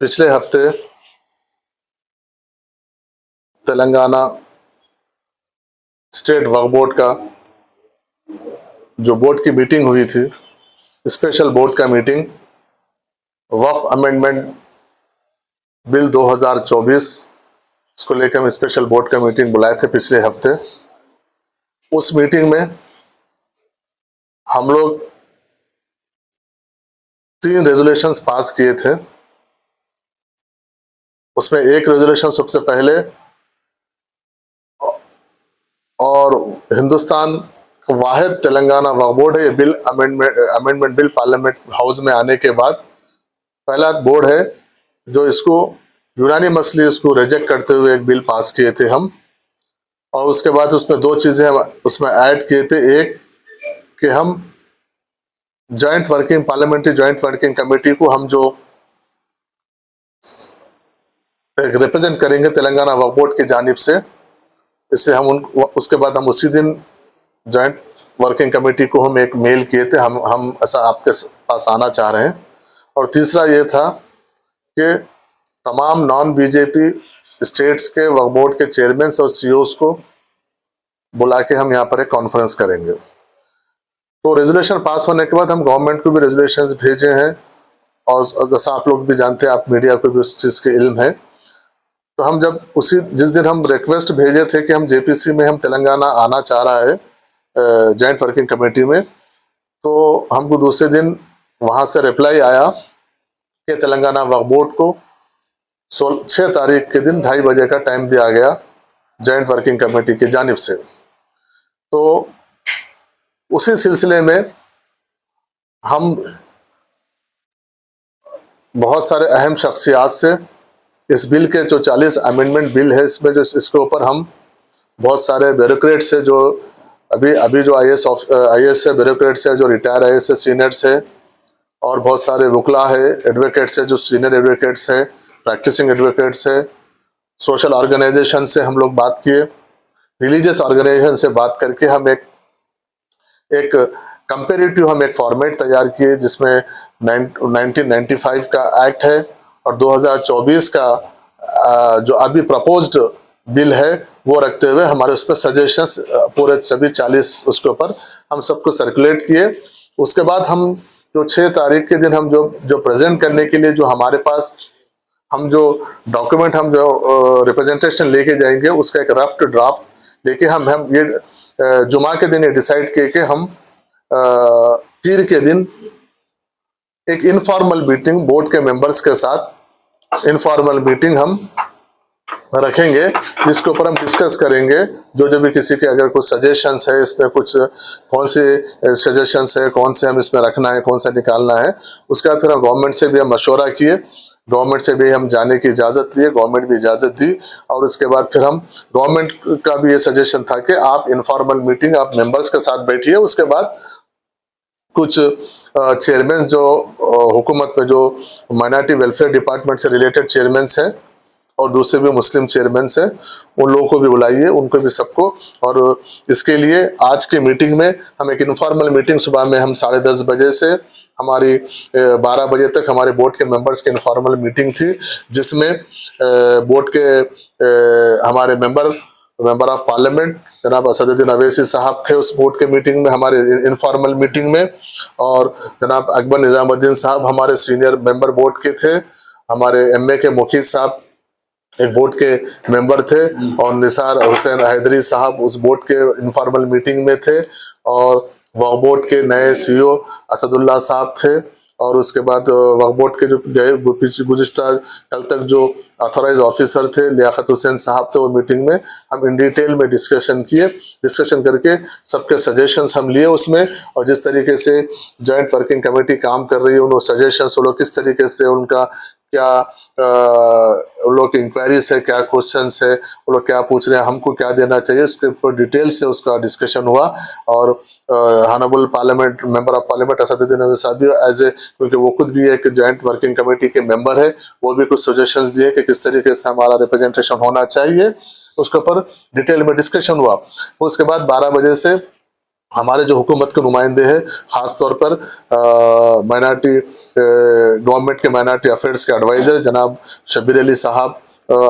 पिछले हफ्ते तेलंगाना स्टेट वक्फ बोर्ड का जो बोर्ड की मीटिंग हुई थी, स्पेशल बोर्ड का मीटिंग वक्फ अमेंडमेंट बिल 2024 इसको लेकर हम स्पेशल बोर्ड का मीटिंग बुलाए थे पिछले हफ्ते। उस मीटिंग में हम लोग 3 रेजोल्यूशंस पास किए थे। उसमें एक रेजोल्यूशन सबसे पहले और हिंदुस्तान का वाहिद तेलंगाना वक्फ बोर्ड है। ये bill amendment bill parliament house में आने के बाद पहला बोर्ड है जो इसको यूनानिमसली इसको रिजेक्ट करते हुए एक बिल पास किए थे हम। और उसके बाद उसमें 2 चीजें हम उसमें ऐड किए थे। एक कि हम पार्लियामेंट्री जॉइंट वर्किंग कमेटी को हम जो रिप्रेजेंट करेंगे तेलंगाना वक्फ बोर्ड की जानिब से, इसलिए हम उसके बाद हम उसी दिन जॉइंट वर्किंग कमेटी को हम एक मेल किए थे, हम ऐसा आपके पास आना चाह रहे हैं। और तीसरा ये था कि तमाम नॉन बीजेपी स्टेट्स के वक्फ बोर्ड के चेयरमैन और सीईओज को बुला के हम यहाँ पर एक कॉन्फ्रेंस करेंगे। तो रेजोल्यूशन पास होने के बाद हम गवर्नमेंट को भी रेजोल्यूशंस भेजे हैं और जैसा आप लोग भी जानते हैं, आप मीडिया को भी उस चीज़ के इल्म है। तो हम जब जिस दिन हम रिक्वेस्ट भेजे थे कि हम जेपीसी में हम तेलंगाना आना चाह रहा है जॉइंट वर्किंग कमेटी में, तो हमको दूसरे दिन वहाँ से रिप्लाई आया कि तेलंगाना वक्फ बोर्ड को 6 तारीख के दिन 2:30 बजे का टाइम दिया गया जॉइंट वर्किंग कमेटी की जानिब से। तो उसी सिलसिले में हम बहुत सारे अहम शख्सियात से इस बिल के जो 40 अमेंडमेंट बिल है, इसमें जो इसके ऊपर हम बहुत सारे ब्यूरोक्रेट्स है जो अभी जो आईएएस है, ब्यूरोक्रेट्स है जो रिटायर आईएएस है, सीनियर्स है, और बहुत सारे वकला है, एडवोकेट्स है जो सीनियर एडवोकेट्स है, प्रैक्टिसिंग एडवोकेट्स है, सोशल ऑर्गेनाइजेशन से हम लोग बात किए, रिलीजियस ऑर्गेनाइजेशन से बात करके हम एक कंपेरेटिव हम एक फॉर्मेट तैयार किए जिसमें 1995 का एक्ट है और 2024 का जो अभी प्रपोज्ड बिल है वो रखते हुए हमारे उस पर सजेशंस पूरे सभी 40 उसके ऊपर हम सबको सर्कुलेट किए। उसके बाद हम जो 6 तारीख के दिन हम जो प्रेजेंट करने के लिए जो हमारे पास हम जो डॉक्यूमेंट हम जो रिप्रेजेंटेशन लेके जाएंगे उसका एक रफ ड्राफ्ट लेके हम ये जुमा के दिन ये डिसाइड किए कि हम पीर के दिन एक इनफॉर्मल मीटिंग बोर्ड के मेंबर्स के साथ इनफॉर्मल मीटिंग हम रखेंगे, जिसके ऊपर हम डिस्कस करेंगे जो भी किसी के अगर कुछ सजेशंस है, इसमें कुछ कौन से सजेशंस है, कौन से हम इसमें रखना है, कौन सा निकालना है। उसके बाद फिर हम गवर्नमेंट से भी हम मशवरा किए, गवर्नमेंट से भी हम जाने की इजाज़त लिए, गवर्नमेंट भी इजाज़त दी। और उसके बाद फिर हम गवर्नमेंट का भी ये सजेशन था कि आप इनफॉर्मल मीटिंग आप मेंबर्स के साथ बैठिए। उसके बाद कुछ चेयरमैन जो हुकूमत में जो माइनॉरिटी वेलफेयर डिपार्टमेंट से रिलेटेड चेयरमैन हैं और दूसरे भी मुस्लिम चेयरमैन हैं, उन लोगों को भी बुलाइए, उनको भी सबको। और इसके लिए आज के मीटिंग में हम एक इनफॉर्मल मीटिंग सुबह में हम 10:30 बजे से हमारी 12 बजे तक हमारे बोर्ड के मेंबर्स की इनफॉर्मल मीटिंग थी, जिसमें बोर्ड के हमारे मेंबर ऑफ पार्लियामेंट जनाब असदुद्दीन अवैसी साहब थे उस बोर्ड के मीटिंग में, हमारे इनफॉर्मल मीटिंग में। और जनाब अकबर निजामुद्दीन साहब हमारे सीनियर मेंबर बोर्ड के थे, हमारे एमए के मुखीद साहब एक बोर्ड के मेंबर थे, और निसार हुसैन हैदरी साहब उस बोर्ड के इनफॉर्मल मीटिंग में थे, और वक्फ बोर्ड के नए सीईओ असदुल्ला साहब थे। और उसके बाद वक्फ बोर्ड के जो गए गुज़िश्ता कल तक जो ऑथोराइज ऑफिसर थे लियाकत हुसैन साहब थे, वो मीटिंग में हम इन डिटेल में डिस्कशन किए। डिस्कशन करके सबके सजेशंस हम लिए उसमें, और जिस तरीके से जॉइंट वर्किंग कमेटी काम कर रही है उन सजेशंस वो लोग किस तरीके से उनका क्या उन लोग की इंक्वायरीज है, क्या क्वेश्चंस है, वो लोग क्या पूछ रहे हैं, हमको क्या देना चाहिए, उसके ऊपर डिटेल से उसका डिस्कशन हुआ। और honourable parliament member of parliament Asaduddin Owaisi साहब भी एज ए, क्योंकि वो खुद भी एक जॉइंट वर्किंग कमेटी के मेंबर है, वो भी कुछ सजेशंस दिए कि किस तरीके से हमारा रिप्रेजेंटेशन होना चाहिए, उसके ऊपर डिटेल में डिस्कशन हुआ। उसके बाद 12 बजे से हमारे जो हुकूमत के नुमाइंदे हैं, ख़ास तौर पर माइनॉरिटी गवर्नमेंट के माइनॉरिटी अफेयर्स के एडवाइज़र जनाब शब्बीर अली साहब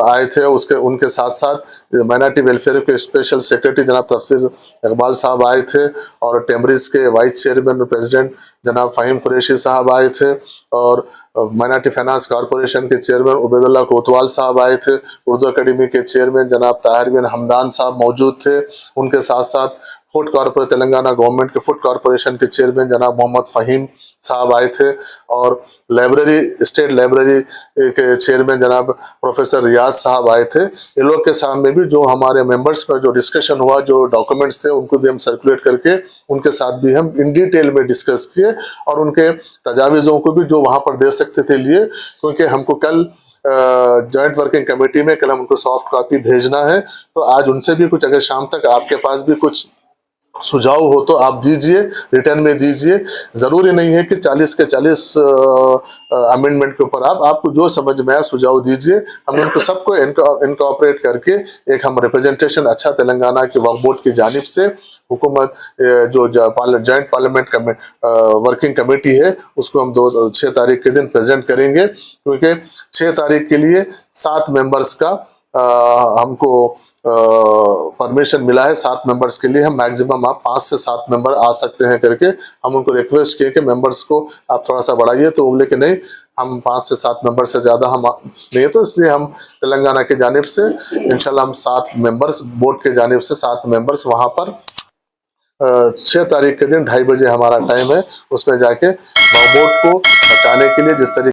आए थे। उनके साथ साथ माइनॉरिटी वेलफेयर के स्पेशल सेक्रेटरी जनाब तफसीर इकबाल साहब आए थे, और टेमरिस के वाइस चेयरमैन और प्रेसिडेंट जनाब फ़हीम कुरैशी साहब आए थे, और माइनॉरिटी फाइनेंस कॉरपोरेशन के चेयरमैन उबैदुल्लाह कोतवाल साहब आए थे। उर्दू अकेडमी के चेयरमैन जनाब ताहिर बिन हमदान साहब मौजूद थे। उनके साथ साथ फूड कॉरपोरेशन तेलंगाना गवर्नमेंट के फूड कॉरपोरेशन के चेयरमैन जनाब मोहम्मद फ़हीम साहब आए थे, और लाइब्रेरी स्टेट लाइब्रेरी के चेयरमैन जनाब प्रोफेसर रियाज साहब आए थे। इन लोग के सामने भी जो हमारे मेंबर्स का जो डिस्कशन हुआ, जो डॉक्यूमेंट्स थे, उनको भी हम सर्कुलेट करके उनके साथ भी हम इन डिटेल में डिस्कस किए, और उनके तजावीज़ों को भी जो वहाँ पर दे सकते थे लिए, क्योंकि हमको कल जॉइंट वर्किंग कमेटी में कल हम उनको सॉफ्ट कॉपी भेजना है। तो आज उनसे भी कुछ, अगर शाम तक आपके पास भी कुछ सुझाव हो तो आप दीजिए, रिटर्न में दीजिए। ज़रूरी नहीं है कि 40 के 40 अमेंडमेंट के ऊपर आपको जो समझ में आया सुझाव दीजिए। हम उनको सबको इनकॉर्पोरेट करके एक हम रिप्रेजेंटेशन अच्छा तेलंगाना के वक्फ बोर्ड की जानिब से हुकूमत जो जॉइंट पार्लियामेंट वर्किंग कमेटी है, उसको हम 6 तारीख के दिन प्रेजेंट करेंगे, क्योंकि 6 तारीख के लिए 7 मेंबर्स का हमको परमिशन मिला है। 7 मेंबर्स के लिए हम मैक्सिमम आप 5 से 7 मेंबर आ सकते हैं करके हम उनको रिक्वेस्ट किए कि मेंबर्स को आप थोड़ा सा बढ़ाइए, तो बोले कि नहीं, हम 5 से 7 मेंबर से ज़्यादा हम नहीं, तो इसलिए हम तेलंगाना की जानिब से इंशाल्लाह हम 7 मेंबर्स, बोर्ड के जानिब से 7 मेंबर्स वहाँ पर 6 तारीख के दिन 2:30 बजे हमारा टाइम है, उसमें जाके बोर्ड को बचाने के लिए जिस तरीके